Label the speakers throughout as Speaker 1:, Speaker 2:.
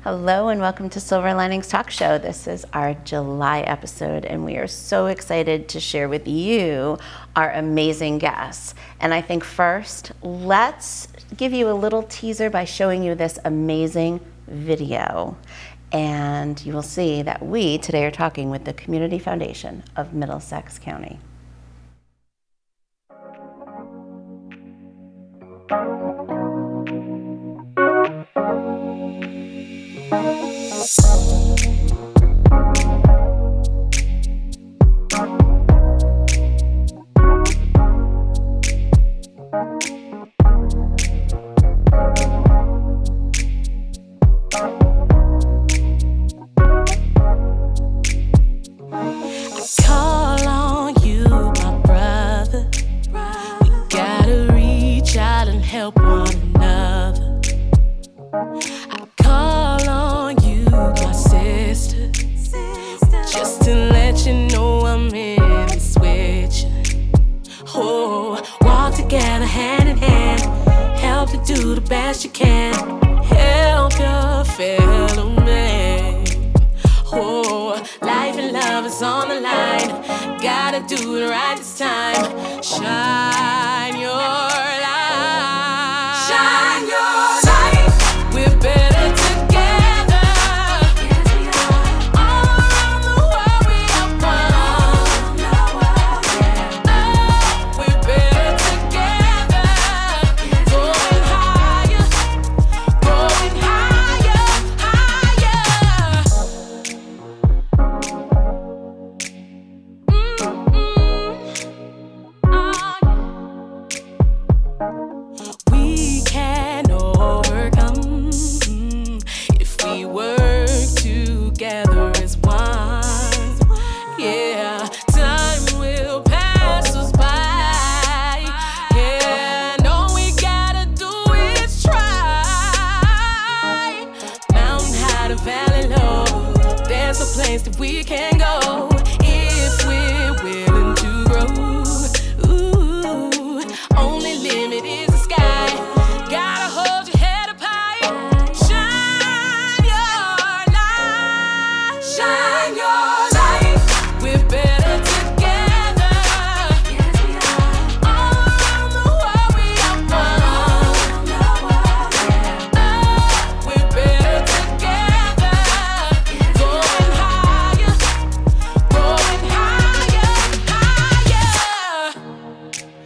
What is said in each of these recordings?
Speaker 1: Hello and welcome to Silver Linings Talk Show. This is our July episode and we are so excited to share with you our amazing guests. And I think first, let's give you a little teaser by showing you this amazing video. And you will see that we today are talking with the Community Foundation of Middlesex County.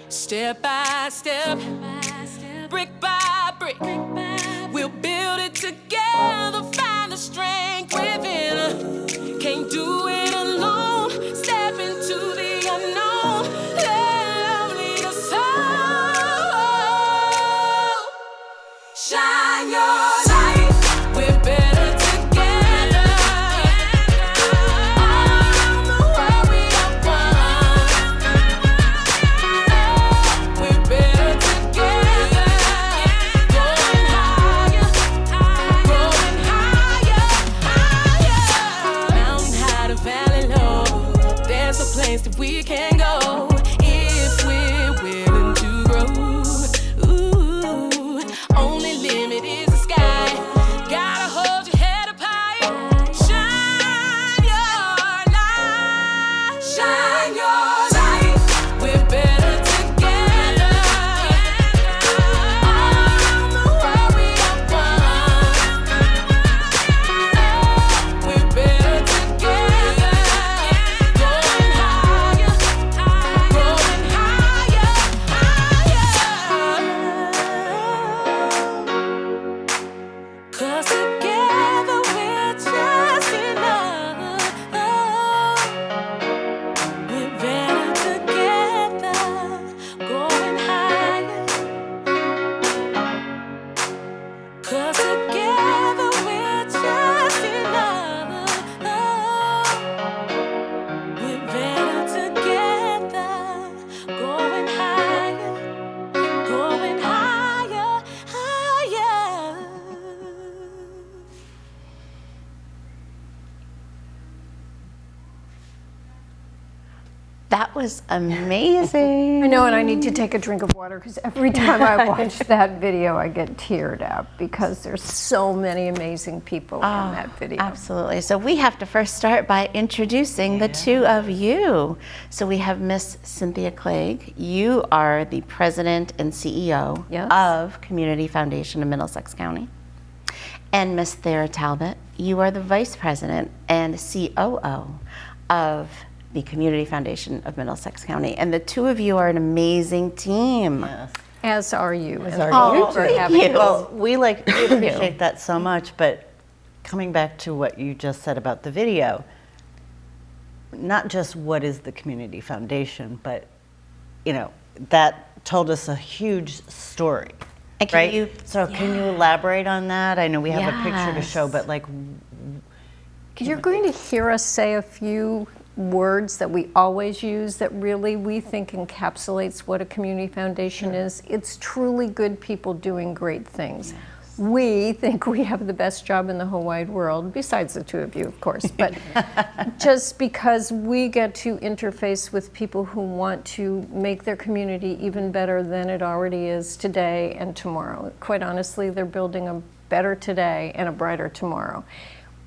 Speaker 2: Step by step, brick by brick, we'll build it together, find the strength within us. Can't do it alone, step into the unknown, let love lead us on. Shine your light, we're better together. All around the world we are one. We're better together. Going higher, growing higher, higher. Mountain high to valley low, there's a place that we can go if we're willing to grow. Ooh, only limit is the sky.
Speaker 1: That was amazing.
Speaker 3: I know, and I need to take a drink of water because every time I watch that video, I get teared up because there's so many amazing people in that video.
Speaker 1: Absolutely. So we have to first start by introducing the two of you. So we have Miss Cynthia Clegg. You are the president and CEO of Community Foundation of Middlesex County. And Miss Thera Talbot, you are the vice president and COO of the Community Foundation of Middlesex County. And the two of you are an amazing team.
Speaker 4: Yes.
Speaker 3: As are you.
Speaker 1: Thank you.
Speaker 4: Well, we appreciate that so much, but coming back to what you just said about the video, not just what is the Community Foundation, but, that told us a huge story.
Speaker 1: And
Speaker 4: can you elaborate on that? I know we have a picture to show, but
Speaker 3: you're going to hear us say a few words that we always use that really we think encapsulates what a community foundation is. It's truly good people doing great things. Yes. We think we have the best job in the whole wide world, besides the two of you, of course, but just because we get to interface with people who want to make their community even better than it already is today and tomorrow. Quite honestly, they're building a better today and a brighter tomorrow.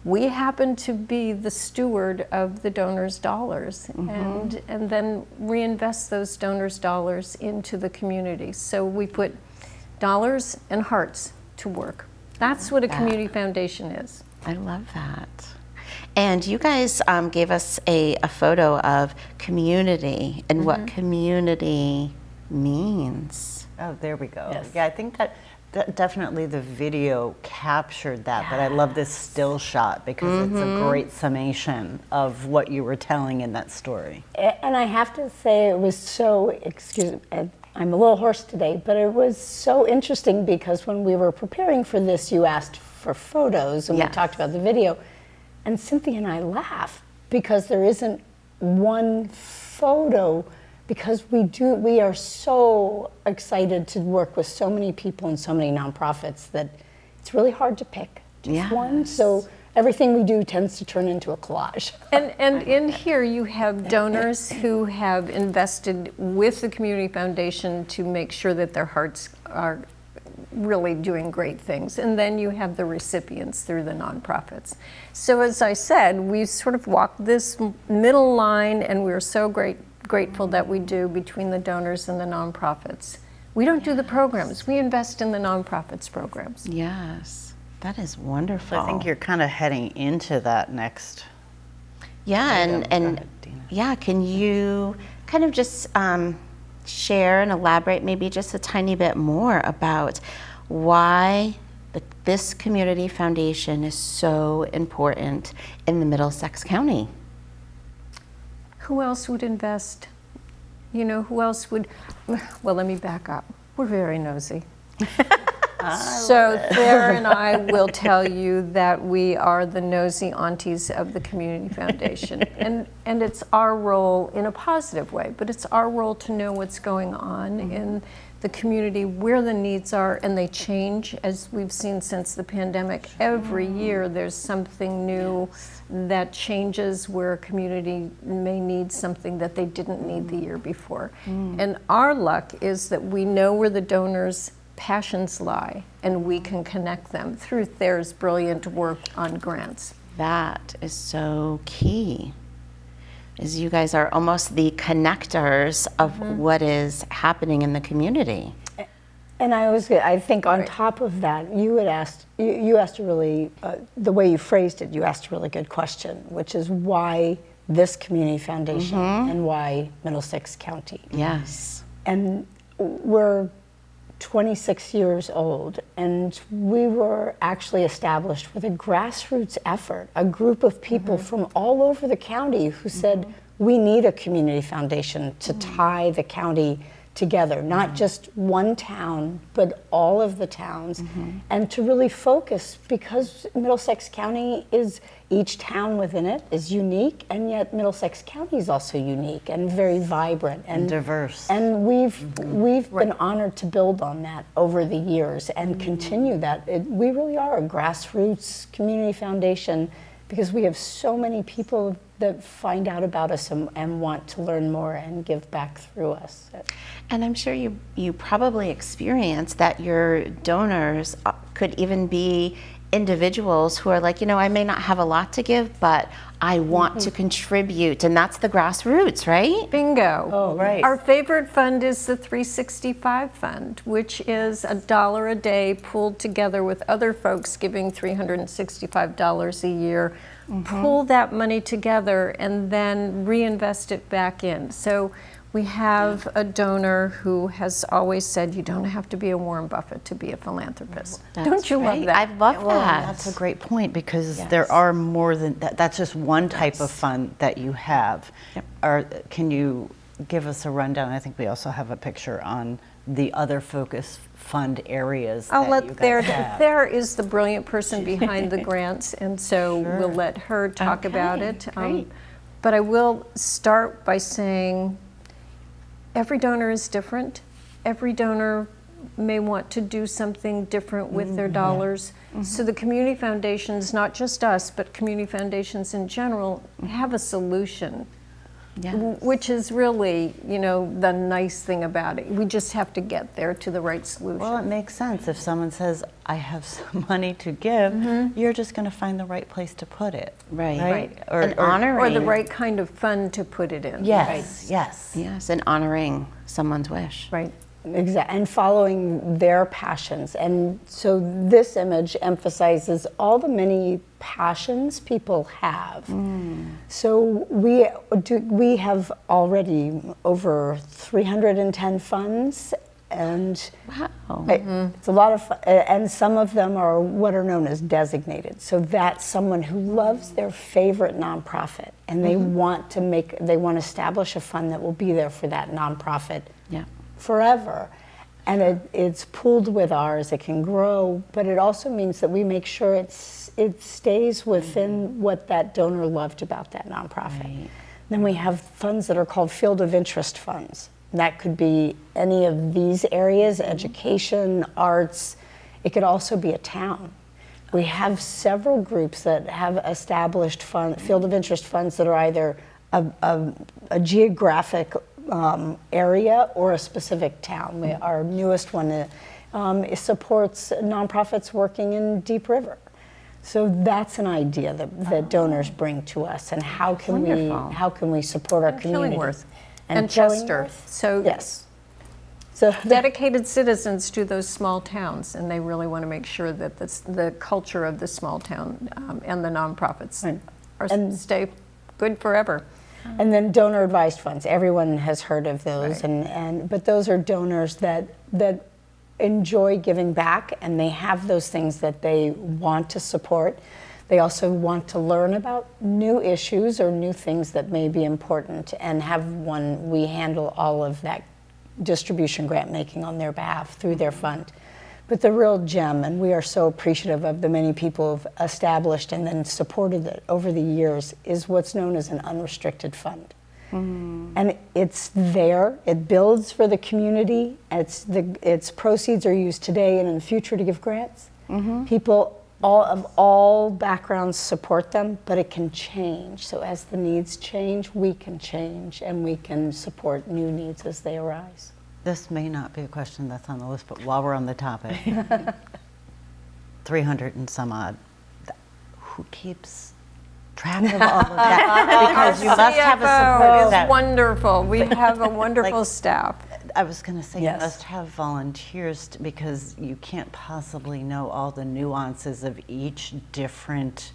Speaker 3: We happen to be the steward of the donors' dollars and then reinvest those donors' dollars into the community. So we put dollars and hearts to work. That's what a community foundation is.
Speaker 1: I love that. And you guys gave us a photo of community and what community means.
Speaker 4: Oh, there we go. Yes. Yeah, I think that definitely the video captured that, but I love this still shot because it's a great summation of what you were telling in that story.
Speaker 5: And I have to say it was so, excuse me, I'm a little hoarse today, but it was so interesting because when we were preparing for this, you asked for photos and we talked about the video, and Cynthia and I laughed because there isn't one photo, because we are so excited to work with so many people and so many nonprofits that it's really hard to pick just one. So everything we do tends to turn into a collage.
Speaker 3: And in here you have donors who have invested with the Community Foundation to make sure that their hearts are really doing great things. And then you have the recipients through the nonprofits. So as I said, we sort of walked this middle line, and we're so grateful that we do between the donors and the nonprofits. We don't do the programs, we invest in the nonprofits programs.
Speaker 1: Yes, that is wonderful.
Speaker 4: I think you're kind of heading into that next.
Speaker 1: Yeah, can you kind of just share and elaborate maybe just a tiny bit more about why this community foundation is so important in the Middlesex County?
Speaker 3: Who else would invest? Who else would? Well, let me back up. We're very nosy. So Thera and I will tell you that we are the nosy aunties of the Community Foundation. And it's our role in a positive way, but it's our role to know what's going on in the community, where the needs are, and they change, as we've seen since the pandemic. Every year there's something new that changes, where a community may need something that they didn't need the year before. And our luck is that we know where the donors' passions lie, and we can connect them through Thera's brilliant work on grants.
Speaker 1: That is so key. Is you guys are almost the connectors of what is happening in the community.
Speaker 5: And I think on top of that, you asked a really, the way you phrased it, you asked a really good question, which is why this community foundation and why Middlesex County?
Speaker 1: Yes.
Speaker 5: And we're 26 years old, and we were actually established with a grassroots effort, a group of people from all over the county who said, we need a community foundation to tie the county together, not just one town, but all of the towns, and to really focus, because Middlesex County is, each town within it is unique, and yet Middlesex County is also unique and very vibrant and
Speaker 4: diverse.
Speaker 5: And we've been honored to build on that over the years and continue that. We really are a grassroots community foundation because we have so many people that find out about us and want to learn more and give back through us.
Speaker 1: And I'm sure you probably experience that your donors could even be individuals who are like, I may not have a lot to give, but I want to contribute, and that's the grassroots, right?
Speaker 3: Bingo.
Speaker 4: Oh, right.
Speaker 3: Our favorite fund is the 365 Fund, which is $1 a day pooled together with other folks giving $365 a year. Pull that money together and then reinvest it back in. So we have a donor who has always said, you don't have to be a Warren Buffett to be a philanthropist. Don't you love that?
Speaker 1: I love that.
Speaker 4: That's a great point, because there are more than that. That's just one type of fund that you have. Can you give us a rundown? I think we also have a picture on the other focus fund areas
Speaker 3: I'll
Speaker 4: that
Speaker 3: let
Speaker 4: you guys have.
Speaker 3: there is the brilliant person behind the grants, and so we'll let her talk about it.
Speaker 1: Great.
Speaker 3: But I will start by saying every donor is different. Every donor may want to do something different with their dollars. So the community foundations, not just us, but community foundations in general, have a solution. Which is really, the nice thing about it. We just have to get there to the right solution.
Speaker 4: Well, it makes sense. If someone says, I have some money to give, you're just going to find the right place to put it.
Speaker 1: Right.
Speaker 4: Or,
Speaker 1: And honoring.
Speaker 3: Or the right kind of fund to put it in.
Speaker 4: Yes, yes.
Speaker 1: Yes, and honoring someone's wish.
Speaker 3: Right.
Speaker 5: Exactly, and following their passions. And so this image emphasizes all the many passions people have. So we have already over 310 funds, and it's a lot of fun, and some of them are what are known as designated. So that's someone who loves their favorite nonprofit, and they want to establish a fund that will be there for that nonprofit forever. And it's pooled with ours. It can grow, but it also means that we make sure it stays within what that donor loved about that nonprofit. Then we have funds that are called field of interest funds. That could be any of these areas: education, arts. It could also be a town. We have several groups that have established field of interest funds that are either a geographic area or a specific town. Our newest one supports nonprofits working in Deep River. So that's an idea that donors bring to us, and how can we support our community?
Speaker 3: Killingworth and Chester. So
Speaker 5: yes. So
Speaker 3: dedicated citizens to those small towns, and they really want to make sure that the culture of the small town and the nonprofits stay good forever.
Speaker 5: And then donor advised funds. Everyone has heard of those, but those are donors that enjoy giving back, and they have those things that they want to support. They also want to learn about new issues or new things that may be important, and we handle all of that distribution grant making on their behalf through their fund. But the real gem, and we are so appreciative of the many people who've established and then supported it over the years, is what's known as an unrestricted fund. And it's there, it builds for the community, its proceeds are used today and in the future to give grants. People of all backgrounds support them, but it can change. So as the needs change, we can change, and we can support new needs as they arise.
Speaker 4: This may not be a question that's on the list, but while we're on the topic, 300 and some odd, who keeps track of all of that? Because you must have a support staff.
Speaker 3: It's wonderful. We have a wonderful staff.
Speaker 4: I was going to say,
Speaker 5: Yes.
Speaker 4: you must have volunteers because you can't possibly know all the nuances of each different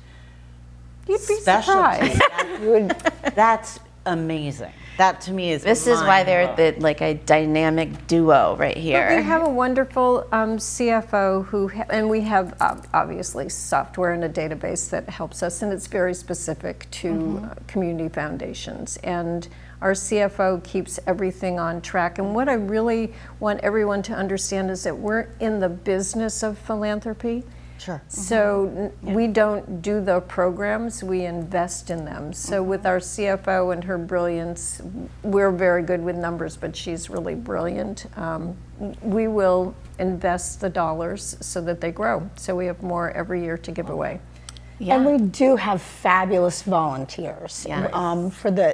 Speaker 3: You'd be
Speaker 4: specialty.
Speaker 3: surprised.
Speaker 4: That's amazing. That to me is
Speaker 1: This is why they're
Speaker 4: mind-blowing.
Speaker 1: a dynamic duo right here.
Speaker 3: But we have a wonderful CFO and we have obviously software and a database that helps us, and it's very specific to community foundations. And our CFO keeps everything on track. And what I really want everyone to understand is that we're in the business of philanthropy.
Speaker 4: Sure.
Speaker 3: So we don't do the programs, we invest in them. So with our CFO and her brilliance, we're very good with numbers, but she's really brilliant. We will invest the dollars so that they grow. So we have more every year to give away.
Speaker 1: Yeah.
Speaker 5: And we do have fabulous volunteers.
Speaker 1: Yes.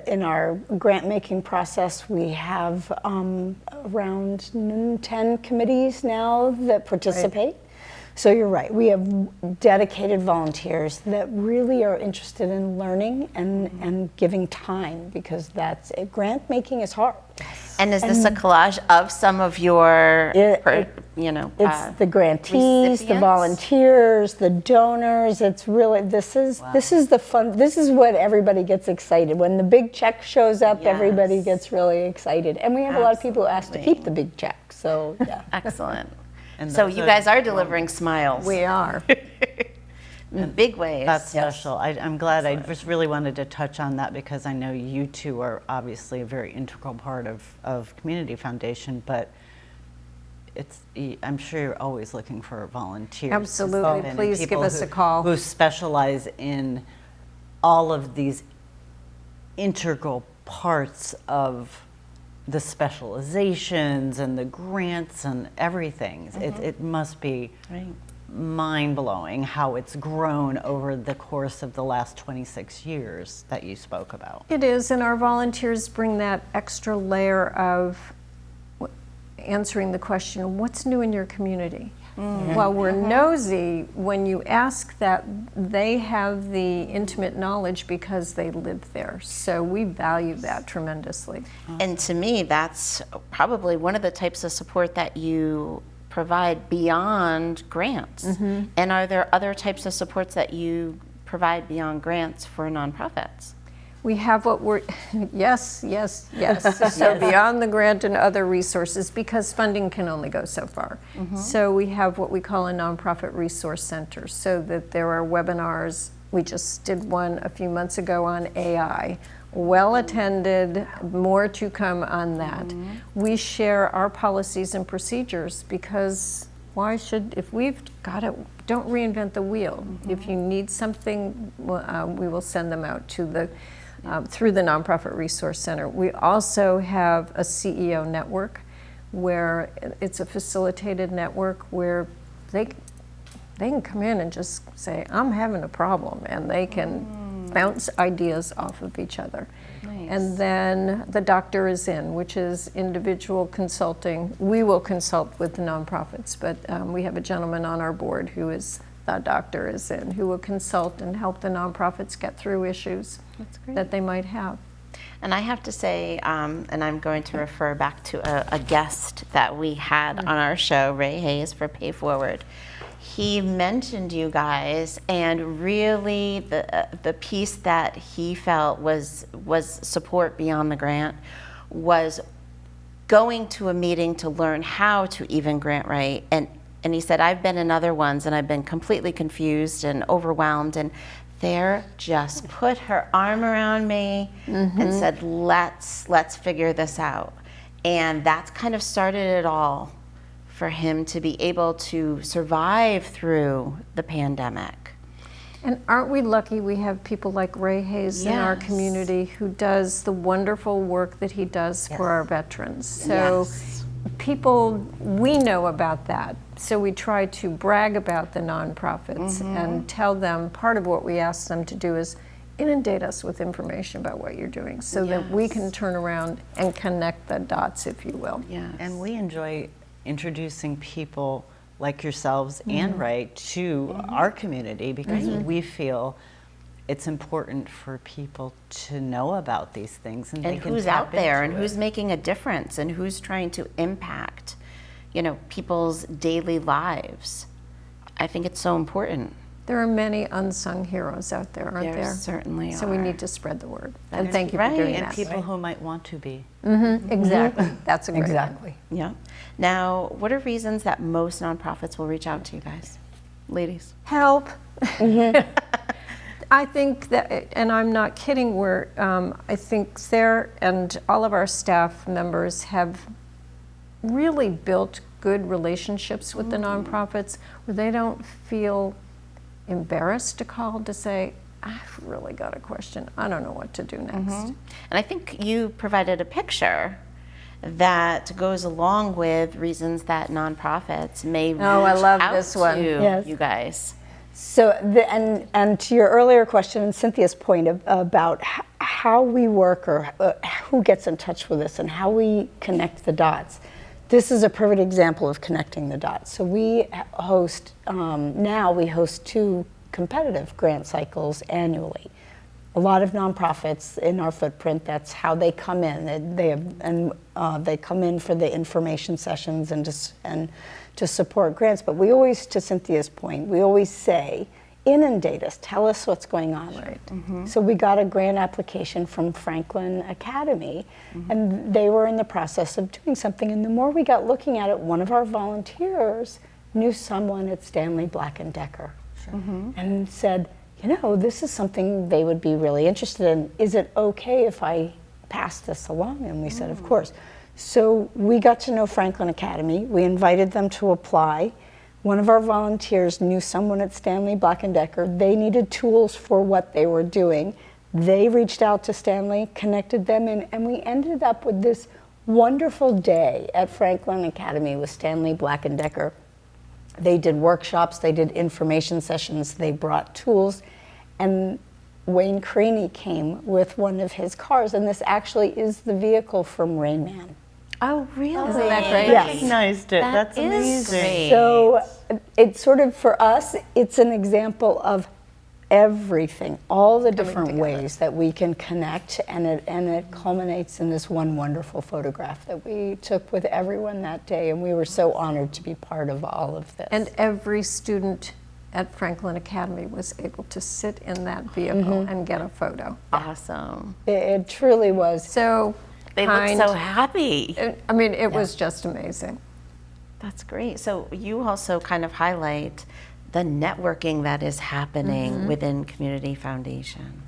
Speaker 5: In our grant making process, we have around 10 committees now that participate. So you're right. We have dedicated volunteers that really are interested in learning and giving time, because grant making is hard.
Speaker 1: And is this a collage of some of your,
Speaker 5: It's the grantees, the
Speaker 1: recipients?
Speaker 5: volunteers, the donors. It's really this is the fun. This is what everybody gets excited when the big check shows up. Everybody
Speaker 1: Yes.
Speaker 5: gets really excited, and we have a lot of people who ask to keep the big check. So yeah.
Speaker 1: Excellent.
Speaker 4: And
Speaker 1: So
Speaker 4: those
Speaker 1: you
Speaker 4: are
Speaker 1: guys are delivering smiles.
Speaker 3: We are.
Speaker 1: In big ways.
Speaker 4: That's special. I'm glad. I just really wanted to touch on that because I know you two are obviously a very integral part of Community Foundation, but I'm sure you're always looking for volunteers. to
Speaker 3: Absolutely.
Speaker 4: step in, and
Speaker 3: Please give
Speaker 4: people
Speaker 3: us a call.
Speaker 4: Who specialize in all of these integral parts of the specializations and the grants and everything. It must be mind-blowing how it's grown over the course of the last 26 years that you spoke about.
Speaker 3: It is, and our volunteers bring that extra layer of answering the question, what's new in your community? While we're nosy, when you ask that, they have the intimate knowledge because they live there. So we value that tremendously.
Speaker 1: And to me, that's probably one of the types of support that you provide beyond grants. And are there other types of supports that you provide beyond grants for nonprofits?
Speaker 3: We have what we're, yes. So beyond the grant and other resources, because funding can only go so far. So we have what we call a nonprofit resource center, so that there are webinars. We just did one a few months ago on AI. Well attended, more to come on that. We share our policies and procedures because if we've got it, don't reinvent the wheel. If you need something, we will send them out to through the Nonprofit Resource Center. We also have a CEO network where it's a facilitated network where they can come in and just say, I'm having a problem, and they can bounce ideas off of each other.
Speaker 1: Nice.
Speaker 3: And then the doctor is in, which is individual consulting. We will consult with the nonprofits, but we have a gentleman on our board who is the doctor is in, who will consult and help the nonprofits get through issues that they might have.
Speaker 1: And I have to say, and I'm going to refer back to a guest that we had on our show, Ray Hayes for Pay Forward. He mentioned you guys, and really the piece that he felt was support beyond the grant was going to a meeting to learn how to even grant write. And he said, I've been in other ones and I've been completely confused and overwhelmed, and Thayer just put her arm around me and said, let's figure this out. And that's kind of started it all for him to be able to survive through the pandemic.
Speaker 3: And aren't we lucky we have people like Ray Hayes in our community who does the wonderful work that he does for our veterans. So people, we know about that. So we try to brag about the nonprofits and tell them part of what we ask them to do is inundate us with information about what you're doing so that we can turn around and connect the dots, if you will.
Speaker 1: Yes.
Speaker 4: And we enjoy introducing people like yourselves and Ray to our community because we feel it's important for people to know about these things and they can
Speaker 1: who's
Speaker 4: tap
Speaker 1: out there and
Speaker 4: into
Speaker 1: who's
Speaker 4: it.
Speaker 1: making a difference and who's trying to impact, people's daily lives. I think it's so important.
Speaker 3: There are many unsung heroes out there, aren't
Speaker 1: There
Speaker 3: there?
Speaker 1: certainly
Speaker 3: So we
Speaker 1: are.
Speaker 3: need to spread the word.
Speaker 1: That
Speaker 3: And
Speaker 1: is
Speaker 3: thank you for
Speaker 1: right.
Speaker 3: doing
Speaker 4: And
Speaker 3: that.
Speaker 4: people who might want to be.
Speaker 3: Exactly. That's a great
Speaker 5: Exactly.
Speaker 1: Yeah. Now, what are reasons that most nonprofits will reach out to you guys, ladies?
Speaker 3: Help. I think that, and I'm not kidding, I think Sarah and all of our staff members have really built good relationships with the nonprofits where they don't feel embarrassed to call to say, I've really got a question. I don't know what to do next.
Speaker 1: And I think you provided a picture that goes along with reasons that nonprofits may reach
Speaker 3: I love
Speaker 1: out
Speaker 3: this one.
Speaker 1: to
Speaker 5: Yes.
Speaker 1: you guys.
Speaker 5: So, and to your earlier question and Cynthia's point about how we work or who gets in touch with us and how we connect the dots, this is a perfect example of connecting the dots. So we host, now we host 2 competitive grant cycles annually. A lot of nonprofits in our footprint, that's how they come in. They come in for the information sessions and to support grants. But we always, to Cynthia's point, we always say, inundate us, tell us what's going on. Right. So we got a grant application from Franklin Academy, and they were in the process of doing something. And the more we got looking at it, one of our volunteers knew someone at Stanley Black & Decker, and said, you know, this is something they would be really interested in. Is it okay if I pass this along? And we said, of course. So we got to know Franklin Academy. We invited them to apply. One of our volunteers knew someone at Stanley Black & Decker. They needed tools for what they were doing. They reached out to Stanley, connected them, and we ended up with this wonderful day at Franklin Academy with Stanley Black & Decker. They did workshops, they did information sessions, they brought tools, and Wayne Craney came with one of his cars, and this actually is the vehicle from Rain Man.
Speaker 1: Oh, really?
Speaker 3: Isn't that great?
Speaker 5: Yes.
Speaker 4: Recognized it. That's
Speaker 1: That is
Speaker 4: amazing.
Speaker 1: great.
Speaker 5: So it's sort of, for us, it's an example of everything, all the different ways that we can connect, and it culminates in this one wonderful photograph that we took with everyone that day, and we were so honored to be part of all of this.
Speaker 3: And every student at Franklin Academy was able to sit in that vehicle and get a photo.
Speaker 1: Awesome.
Speaker 5: It truly was.
Speaker 3: So
Speaker 1: They look so happy.
Speaker 3: I mean, it was just amazing.
Speaker 1: That's great. So you also kind of highlight the networking that is happening within Community Foundation.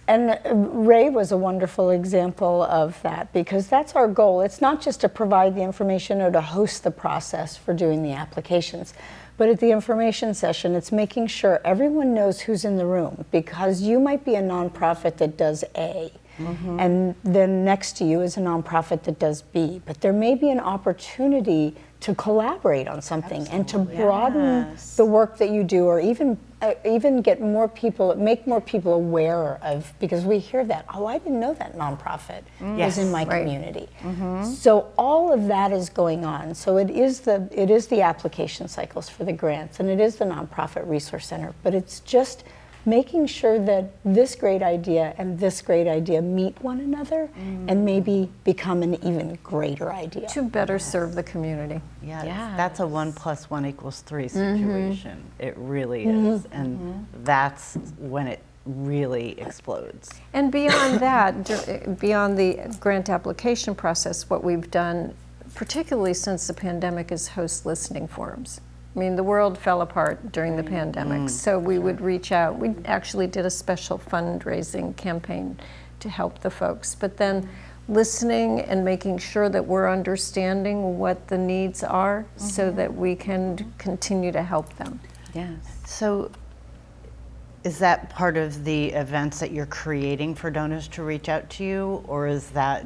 Speaker 5: And Ray was a wonderful example of that, because that's our goal. It's not just to provide the information or to host the process for doing the applications, but at the information session, it's making sure everyone knows who's in the room, because you might be a nonprofit that does A, and then next to you is a nonprofit that does B, but there may be an opportunity to collaborate on something and to broaden the work that you do, or even get more people, make more people aware of, because we hear that, oh, I didn't know that nonprofit was in my community. So all of that is going on. So it is the application cycles for the grants, and it is the Nonprofit Resource Center, but it's just making sure that this great idea and this great idea meet one another and maybe become an even greater idea.
Speaker 3: To better serve the community.
Speaker 4: Yeah,
Speaker 1: Yes.
Speaker 4: that's a 1 + 1 = 3 situation. It really is, and that's when it really explodes.
Speaker 3: And beyond that, beyond the grant application process, what we've done, particularly since the pandemic, is host listening forums. I mean, the world fell apart during the pandemic, so we would reach out. We actually did a special fundraising campaign to help the folks, but then listening and making sure that we're understanding what the needs are so that we can continue to help them.
Speaker 1: Yes.
Speaker 4: So is that part of the events that you're creating for donors to reach out to you, or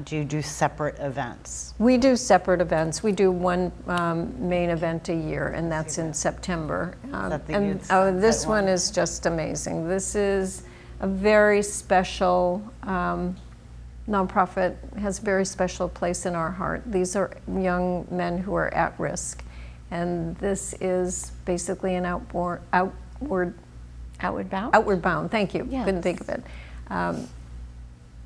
Speaker 4: do you do separate events?
Speaker 3: We do separate events. We do one main event a year, and that's in September.
Speaker 4: that the
Speaker 3: And
Speaker 4: Youth
Speaker 3: this
Speaker 4: Sunset
Speaker 3: one
Speaker 4: one?
Speaker 3: is just amazing. This is a very special nonprofit, has a very special place in our heart. These are young men who are at risk, and this is basically an outward bound, thank you,
Speaker 1: Yes.
Speaker 3: couldn't think of it.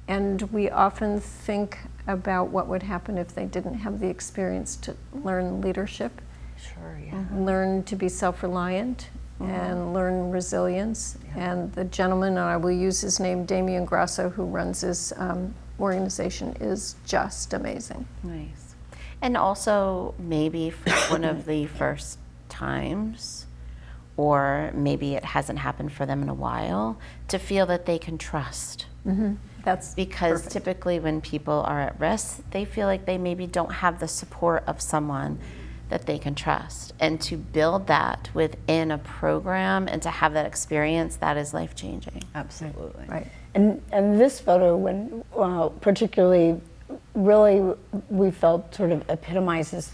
Speaker 3: And we often think about what would happen if they didn't have the experience to learn leadership,
Speaker 4: Sure, yeah.
Speaker 3: learn to be self-reliant, and learn resilience. And the gentleman, and I will use his name, Damian Grasso, who runs this organization, is just amazing.
Speaker 1: Nice. And also maybe for one of the first times, or maybe it hasn't happened for them in a while, to feel that they can trust.
Speaker 3: That's
Speaker 1: Because
Speaker 3: perfect.
Speaker 1: typically when people are at risk, they feel like they maybe don't have the support of someone that they can trust. And to build that within a program and to have that experience, that is life-changing.
Speaker 4: Absolutely.
Speaker 3: Right.
Speaker 5: And this photo, when particularly really we felt sort of epitomizes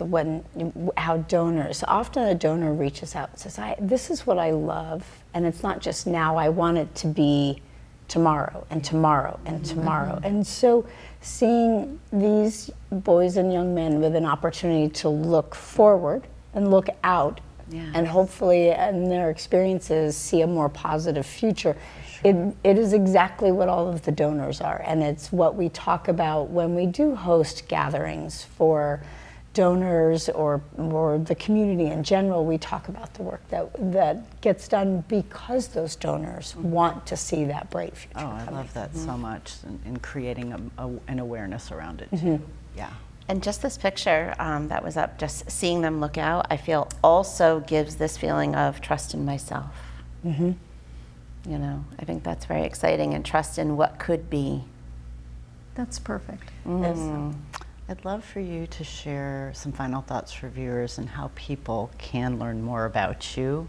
Speaker 5: how donors, often a donor reaches out and says, this is what I love, and it's not just now, I want it to be tomorrow and tomorrow and tomorrow. And so seeing these boys and young men with an opportunity to look forward and look out, and hopefully in their experiences see a more positive future. It is exactly what all of the donors are, and it's what we talk about when we do host gatherings for donors or the community in general. We talk about the work that gets done because those donors want to see that bright future.
Speaker 4: Oh, I love that so much, in creating an awareness around it too. Yeah.
Speaker 1: And just this picture that was up, just seeing them look out, I feel also gives this feeling of trust in myself. You know, I think that's very exciting, and trust in what could be.
Speaker 3: That's perfect.
Speaker 4: I'd love for you to share some final thoughts for viewers and how people can learn more about you.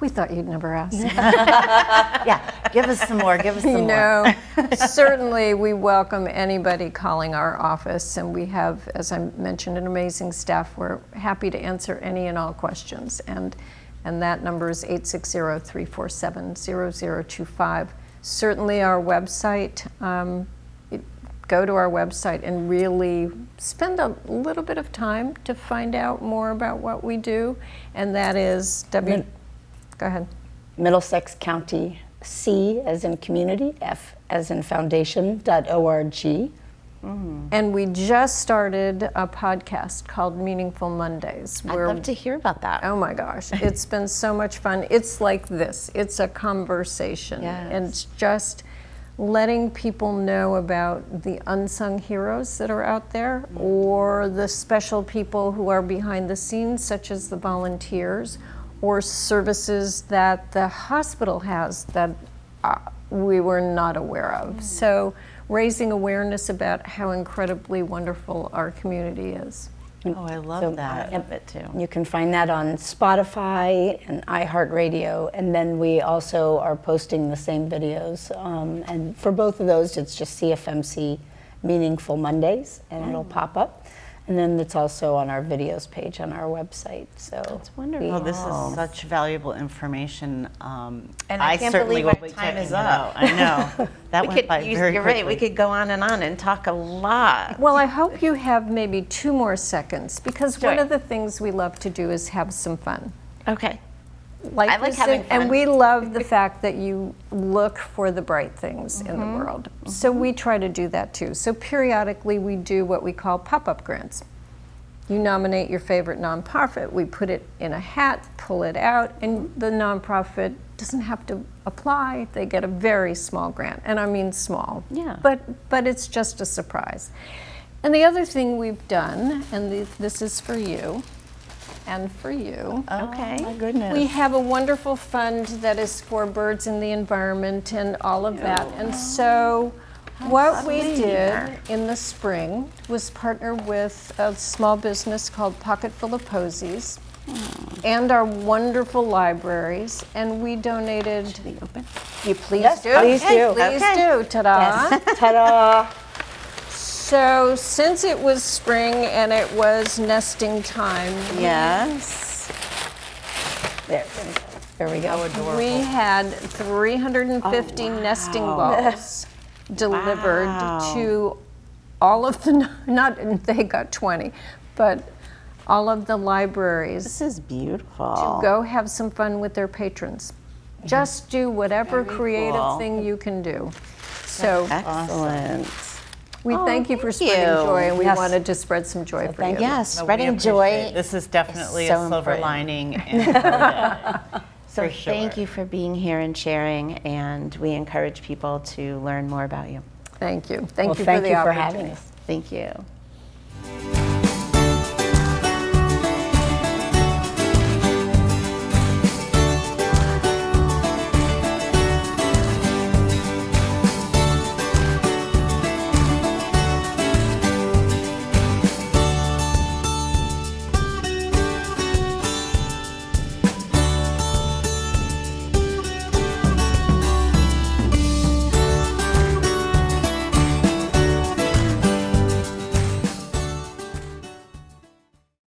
Speaker 3: We thought you'd never ask.
Speaker 4: Yeah, give us some more, give us some more.
Speaker 3: You know, certainly we welcome anybody calling our office, and we have, as I mentioned, an amazing staff. We're happy to answer any and all questions, and that number is 860-347-0025. Certainly our website, go to our website and really spend a little bit of time to find out more about what we do, and that is Go ahead.
Speaker 5: Middlesex County, C as in community, F as in foundation.org.
Speaker 3: And we just started a podcast called Meaningful Mondays.
Speaker 1: I'd love to hear about that.
Speaker 3: Oh my gosh, it's been so much fun. It's like this, it's a conversation.
Speaker 1: Yes.
Speaker 3: And it's just letting people know about the unsung heroes that are out there, or the special people who are behind the scenes, such as the volunteers, or services that the hospital has that we were not aware of. So raising awareness about how incredibly wonderful our community is.
Speaker 4: Oh, I love that.
Speaker 1: I love it too.
Speaker 5: You can find that on Spotify and iHeartRadio, and then we also are posting the same videos. And for both of those, it's just CFMC Meaningful Mondays, and it'll pop up. And then it's also on our videos page on our website. So
Speaker 1: That's wonderful.
Speaker 4: Oh, this is such valuable information.
Speaker 1: And I can't
Speaker 4: certainly
Speaker 1: believe
Speaker 4: will
Speaker 1: our
Speaker 4: be
Speaker 1: time
Speaker 4: checking
Speaker 1: is
Speaker 4: it
Speaker 1: up.
Speaker 4: out. I know. That went by very
Speaker 1: You're
Speaker 4: quickly.
Speaker 1: right, we could go on and talk a lot.
Speaker 3: Well, I hope you have maybe 2 more seconds, because one
Speaker 1: Sure.
Speaker 3: of the things we love to do is have some fun.
Speaker 1: Okay.
Speaker 3: Like
Speaker 1: I like
Speaker 3: this,
Speaker 1: having fun.
Speaker 3: and we love the fact that you look for the bright things in the world. So we try to do that too. So periodically we do what we call pop-up grants. You nominate your favorite nonprofit, we put it in a hat, pull it out, and the nonprofit doesn't have to apply. They get a very small grant, and I mean small.
Speaker 1: Yeah.
Speaker 3: But it's just a surprise. And the other thing we've done, and this is for you, and for you.
Speaker 1: Okay.
Speaker 4: Oh, my goodness.
Speaker 3: We have a wonderful fund that is for birds in the environment and all of that. And so what we did in the spring was partner with a small business called Pocketful of Posies and our wonderful libraries, and we donated.
Speaker 1: Should we open?
Speaker 3: You please
Speaker 5: Yes,
Speaker 3: do.
Speaker 5: please do.
Speaker 3: Please
Speaker 1: Okay.
Speaker 3: do. Ta-da.
Speaker 5: ta-da!
Speaker 3: So since it was spring and it was nesting time,
Speaker 1: Yes.
Speaker 5: There we go.
Speaker 3: we had 350 nesting balls delivered
Speaker 1: Wow.
Speaker 3: to all of the, not, they got 20, but all of the libraries
Speaker 1: This is beautiful.
Speaker 3: to go have some fun with their patrons. Just do whatever
Speaker 1: Very
Speaker 3: creative
Speaker 1: cool.
Speaker 3: thing you can do. So
Speaker 1: Excellent.
Speaker 3: we thank you for
Speaker 1: thank
Speaker 3: spreading
Speaker 1: you.
Speaker 3: joy, and we
Speaker 5: Yes.
Speaker 3: wanted to spread some joy for you.
Speaker 1: Yes,
Speaker 4: No, we
Speaker 1: spreading
Speaker 4: appreciate
Speaker 1: joy.
Speaker 4: it. This is definitely
Speaker 1: so
Speaker 4: a silver
Speaker 1: important.
Speaker 4: lining. And
Speaker 1: So
Speaker 4: for sure.
Speaker 1: thank you for being here and sharing, and we encourage people to learn more about you.
Speaker 3: Thank you. Thank
Speaker 5: Well,
Speaker 3: you
Speaker 5: thank
Speaker 3: for the
Speaker 5: you for
Speaker 3: opportunity.
Speaker 5: having us.
Speaker 1: Thank you.